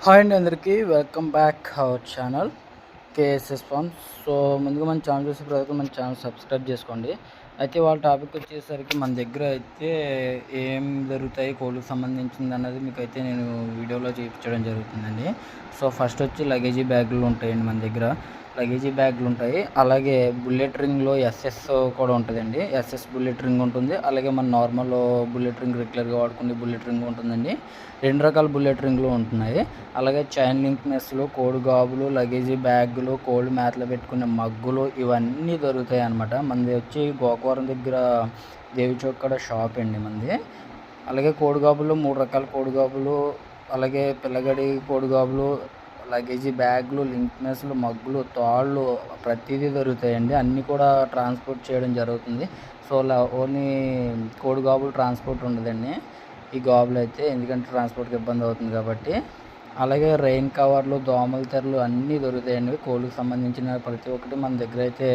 Hi అండి, అందరికీ welcome back our channel KSS farms. So ముందుగా మన ఛానల్ చూసే ప్రతి మన ఛానల్ సబ్స్క్రైబ్ చేసుకోండి. అయితే వాళ్ళ టాపిక్ వచ్చేసరికి మన దగ్గర అయితే ఏం జరుగుతాయి కోళ్ళకి సంబంధించింది అన్నది మీకు అయితే నేను వీడియోలో చూపించడం జరుగుతుందండి. సో ఫస్ట్ వచ్చి లగేజీ బ్యాగులు ఉంటాయండి మన దగ్గర. లగేజీ బ్యాగులు ఉంటాయి, అలాగే బుల్లెట్ రింగ్లో ఎస్ఎస్ కూడా ఉంటుందండి. ఎస్ఎస్ బుల్లెట్ రింగ్ ఉంటుంది, అలాగే మన నార్మల్ బుల్లెట్ రింగ్ రెగ్యులర్గా వాడుకునే బుల్లెట్ రింగ్ ఉంటుందండి. రెండు రకాల బుల్లెట్ రింగ్లు ఉంటున్నాయి. అలాగే చైన్ లింక్ మెస్లు, కోడి గాబులు, లగేజీ బ్యాగులు, కోల్డ్ మేతలు పెట్టుకునే మగ్గులు ఇవన్నీ దొరుకుతాయి అన్నమాట. మనది వచ్చి గోకవరం దగ్గర దేవి చౌక్ కాడ షాప్ అండి మనది. అలాగే కోడిగాబులు 3 రకాల కోడిగాబులు, అలాగే పిల్లగడి కోడిగాబులు, లగేజీ బ్యాగులు, లింక్ మెస్లు, మగ్గులు, తాళ్ళు ప్రతిదీ దొరుకుతాయండి. అన్నీ కూడా ట్రాన్స్పోర్ట్ చేయడం జరుగుతుంది. సో ఓన్లీ కోడిగాబులు ట్రాన్స్పోర్ట్ ఉండదండి ఈ గాబులు అయితే, ఎందుకంటే ట్రాన్స్పోర్ట్కి ఇబ్బంది అవుతుంది కాబట్టి. అలాగే రెయిన్ కవర్లు, దోమల తెరలు అన్నీ దొరుకుతాయండి. కోళ్ళకి సంబంధించిన ప్రతి ఒక్కటి మన దగ్గర అయితే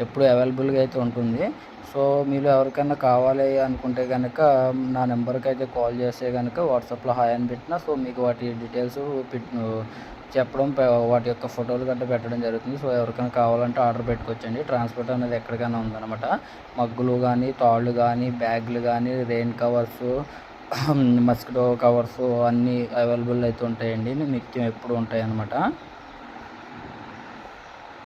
ఎప్పుడు అవైలబుల్గా అయితే ఉంటుంది. సో మీరు ఎవరికైనా కావాలి అనుకుంటే కనుక నా నెంబర్కి అయితే కాల్ చేస్తే కనుక వాట్సాప్లో హాయ్ అని పెట్టినా సో మీకు వాటి డీటెయిల్స్ చెప్పడం, వాటి యొక్క ఫోటోలు గట్రా పెట్టడం జరుగుతుంది. సో ఎవరికైనా కావాలంటే ఆర్డర్ పెట్టుకోవచ్చండి. ట్రాన్స్పోర్ట్ అనేది ఎక్కడికైనా ఉందన్నమాట. మగ్గులు కానీ, తాళ్ళు కానీ, బ్యాగులు కానీ, రెయిన్ కవర్సు, మస్కిటో కవర్సు అన్నీ అవైలబుల్ అయితే ఉంటాయండి. నిత్యం ఎప్పుడు ఉంటాయి అన్నమాట.